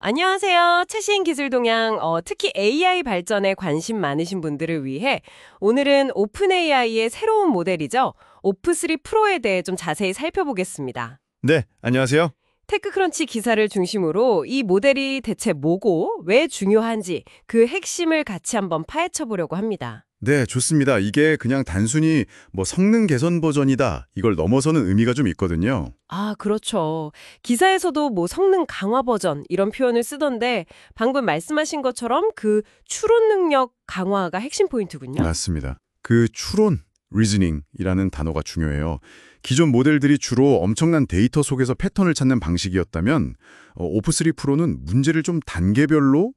안녕하세요. 최신 기술 동향, 특히 AI 발전에 관심 많으신 분들을 위해 오늘은 오픈 AI의 새로운 모델이죠. 오프3 프로에 대해 좀 자세히 살펴보겠습니다. 네, 안녕하세요. 테크크런치 기사를 중심으로 이 모델이 대체 뭐고 왜 중요한지 그 핵심을 같이 한번 파헤쳐 보려고 합니다. 네, 좋습니다. 이게 그냥 단순히 성능 개선 버전이다. 이걸 넘어서는 의미가 좀 있거든요. 아, 그렇죠. 기사에서도 뭐 성능 강화 버전 이런 표현을 쓰던데 방금 말씀하신 것처럼 그 추론 능력 강화가 핵심 포인트군요. 맞습니다. 그 추론, reasoning이라는 단어가 중요해요. 기존 모델들이 주로 엄청난 데이터 속에서 패턴을 찾는 방식이었다면 오프3 프로는 문제를 좀 단계별로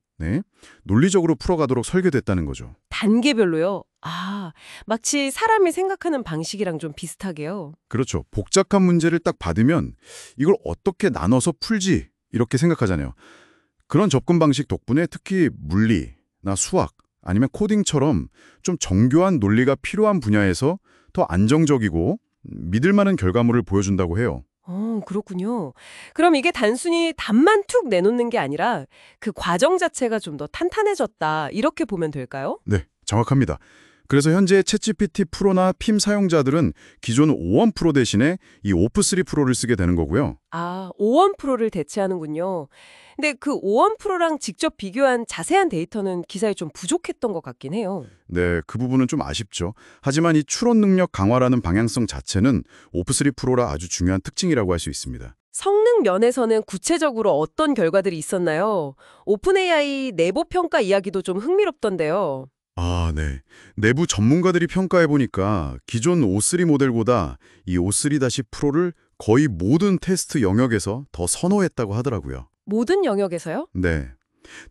논리적으로 풀어가도록 설계됐다는 거죠. 단계별로요? 아, 마치 사람이 생각하는 방식이랑 좀 비슷하게요. 그렇죠. 복잡한 문제를 딱 받으면 이걸 어떻게 나눠서 풀지 이렇게 생각하잖아요. 그런 접근 방식 덕분에 특히 물리나 수학 아니면 코딩처럼 좀 정교한 논리가 필요한 분야에서 더 안정적이고 믿을 만한 결과물을 보여준다고 해요. 그렇군요. 그럼 이게 단순히 답만 툭 내놓는 게 아니라 그 과정 자체가 좀 더 탄탄해졌다. 이렇게 보면 될까요? 네, 정확합니다. 그래서 현재 챗GPT 프로나 핌 사용자들은 기존 오원 프로 대신에 이 오프3 프로를 쓰게 되는 거고요. 아, 오원 프로를 대체하는군요. 근데 그 오원 프로랑 직접 비교한 자세한 데이터는 기사에 좀 부족했던 것 같긴 해요. 네, 그 부분은 좀 아쉽죠. 하지만 이 추론 능력 강화라는 방향성 자체는 오프3 프로라 아주 중요한 특징이라고 할 수 있습니다. 성능 면에서는 구체적으로 어떤 결과들이 있었나요? 오픈 AI 내부 평가 이야기도 좀 흥미롭던데요. 아, 네. 내부 전문가들이 평가해보니까 기존 O3 모델보다 이 O3 프로를 거의 모든 테스트 영역에서 더 선호했다고 하더라고요. 모든 영역에서요? 네.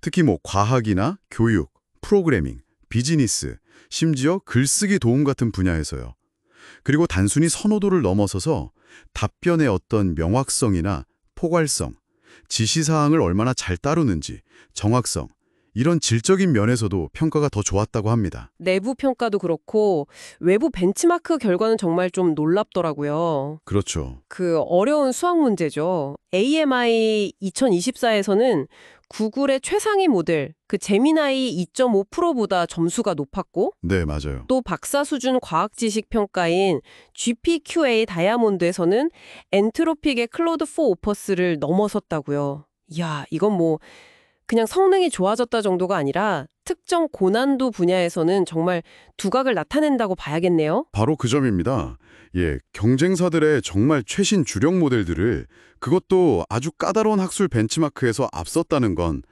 특히 과학이나 교육, 프로그래밍, 비즈니스, 심지어 글쓰기 도움 같은 분야에서요. 그리고 단순히 선호도를 넘어서서 답변의 어떤 명확성이나 포괄성, 지시사항을 얼마나 잘 따르는지, 정확성, 이런 질적인 면에서도 평가가 더 좋았다고 합니다. 내부 평가도 그렇고 외부 벤치마크 결과는 정말 좀 놀랍더라고요. 그렇죠. 그 어려운 수학 문제죠. AMI 2024에서는 구글의 최상위 모델, 그 제미나이 2.5%보다 점수가 높았고 네, 맞아요. 또 박사 수준 과학 지식 평가인 GPQA 다이아몬드에서는 엔트로픽의 클로드 4 오퍼스를 넘어섰다고요. 이야, 이건 그냥 성능이 좋아졌다 정도가 아니라 특정 고난도 분야에서는 정말 두각을 나타낸다고 봐야겠네요. 바로 그 점입니다. 예, 경쟁사들의 정말 최신 주력 모델들을 그것도 아주 까다로운 학술 벤치마크에서 앞섰다는 건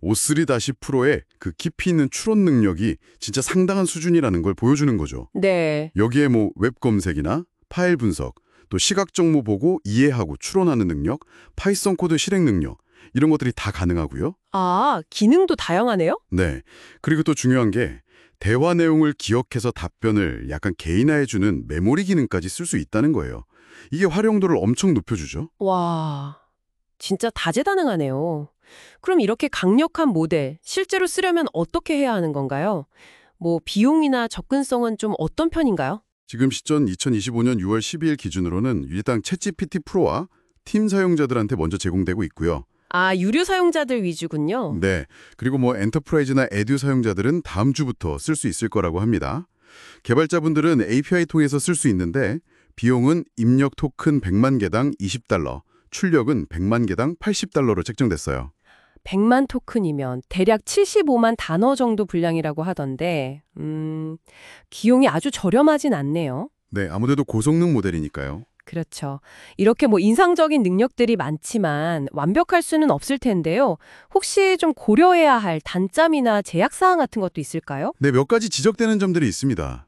O3 프로의 그 깊이 있는 추론 능력이 진짜 상당한 수준이라는 걸 보여주는 거죠. 네. 여기에 웹 검색이나 파일 분석, 또 시각 정보 보고 이해하고 추론하는 능력, 파이썬 코드 실행 능력 이런 것들이 다 가능하고요. 아, 기능도 다양하네요? 네. 그리고 또 중요한 게 대화 내용을 기억해서 답변을 약간 개인화해주는 메모리 기능까지 쓸 수 있다는 거예요. 이게 활용도를 엄청 높여주죠. 와, 진짜 다재다능하네요. 그럼 이렇게 강력한 모델, 실제로 쓰려면 어떻게 해야 하는 건가요? 비용이나 접근성은 좀 어떤 편인가요? 지금 시점 2025년 6월 12일 기준으로는 일단 챗GPT 프로와 팀 사용자들한테 먼저 제공되고 있고요. 아, 유료 사용자들 위주군요. 네. 그리고 엔터프라이즈나 에듀 사용자들은 다음 주부터 쓸 수 있을 거라고 합니다. 개발자분들은 API 통해서 쓸 수 있는데 비용은 입력 토큰 100만 개당 $20, 출력은 100만 개당 $80로 책정됐어요. 100만 토큰이면 대략 75만 단어 정도 분량이라고 하던데, 기용이 아주 저렴하진 않네요. 네, 아무래도 고성능 모델이니까요. 그렇죠. 이렇게 인상적인 능력들이 많지만 완벽할 수는 없을 텐데요. 혹시 좀 고려해야 할 단점이나 제약사항 같은 것도 있을까요? 네, 몇 가지 지적되는 점들이 있습니다.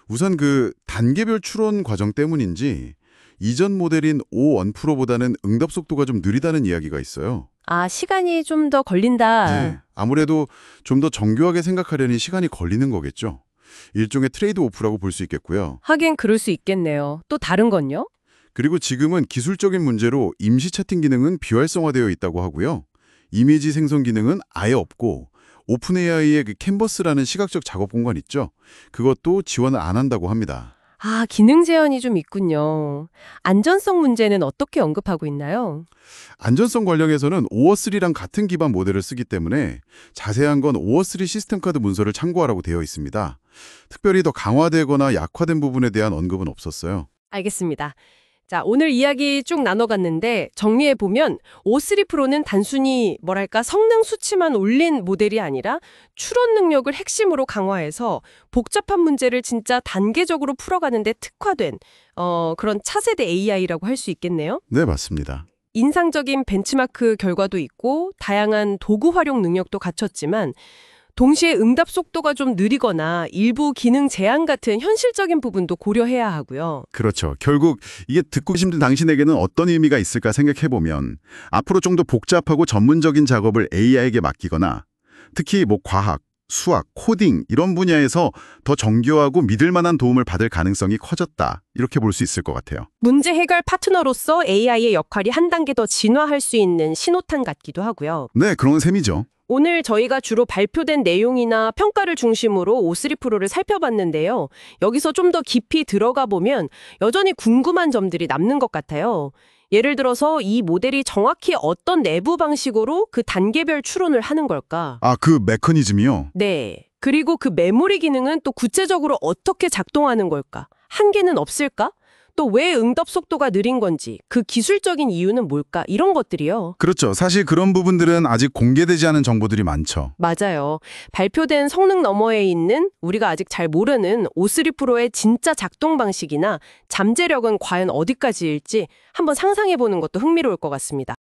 우선 그 단계별 추론 과정 때문인지 이전 모델인 O1 프로보다는 응답 속도가 좀 느리다는 이야기가 있어요. 아, 시간이 좀 더 걸린다. 네, 아무래도 좀 더 정교하게 생각하려니 시간이 걸리는 거겠죠. 일종의 트레이드 오프라고 볼 수 있겠고요. 하긴 그럴 수 있겠네요. 또 다른 건요? 그리고 지금은 기술적인 문제로 임시 채팅 기능은 비활성화되어 있다고 하고요. 이미지 생성 기능은 아예 없고 오픈 AI의 그 캔버스라는 시각적 작업 공간 있죠. 그것도 지원을 안 한다고 합니다. 아, 기능 제한이 좀 있군요. 안전성 문제는 어떻게 언급하고 있나요? 안전성 관련해서는 오어3랑 같은 기반 모델을 쓰기 때문에 자세한 건 오어3 시스템 카드 문서를 참고하라고 되어 있습니다. 특별히 더 강화되거나 약화된 부분에 대한 언급은 없었어요. 알겠습니다. 자, 오늘 이야기 쭉 나눠갔는데 정리해보면 O3 프로는 단순히 뭐랄까 성능 수치만 올린 모델이 아니라 추론 능력을 핵심으로 강화해서 복잡한 문제를 진짜 단계적으로 풀어가는 데 특화된 그런 차세대 AI라고 할 수 있겠네요. 네, 맞습니다. 인상적인 벤치마크 결과도 있고 다양한 도구 활용 능력도 갖췄지만 동시에 응답 속도가 좀 느리거나 일부 기능 제한 같은 현실적인 부분도 고려해야 하고요. 그렇죠. 결국 이게 듣고 싶은 당신에게는 어떤 의미가 있을까 생각해보면 앞으로 좀 더 복잡하고 전문적인 작업을 AI에게 맡기거나 특히 과학, 수학, 코딩 이런 분야에서 더 정교하고 믿을 만한 도움을 받을 가능성이 커졌다. 이렇게 볼 수 있을 것 같아요. 문제 해결 파트너로서 AI의 역할이 한 단계 더 진화할 수 있는 신호탄 같기도 하고요. 네, 그런 셈이죠. 오늘 저희가 주로 발표된 내용이나 평가를 중심으로 O3 프로를 살펴봤는데요. 여기서 좀 더 깊이 들어가 보면 여전히 궁금한 점들이 남는 것 같아요. 예를 들어서 이 모델이 정확히 어떤 내부 방식으로 그 단계별 추론을 하는 걸까? 아, 그 메커니즘이요? 네. 그리고 그 메모리 기능은 또 구체적으로 어떻게 작동하는 걸까? 한계는 없을까? 또 왜 응답 속도가 느린 건지, 그 기술적인 이유는 뭘까? 이런 것들이요. 그렇죠. 사실 그런 부분들은 아직 공개되지 않은 정보들이 많죠. 맞아요. 발표된 성능 너머에 있는 우리가 아직 잘 모르는 O3 프로의 진짜 작동 방식이나 잠재력은 과연 어디까지일지 한번 상상해보는 것도 흥미로울 것 같습니다.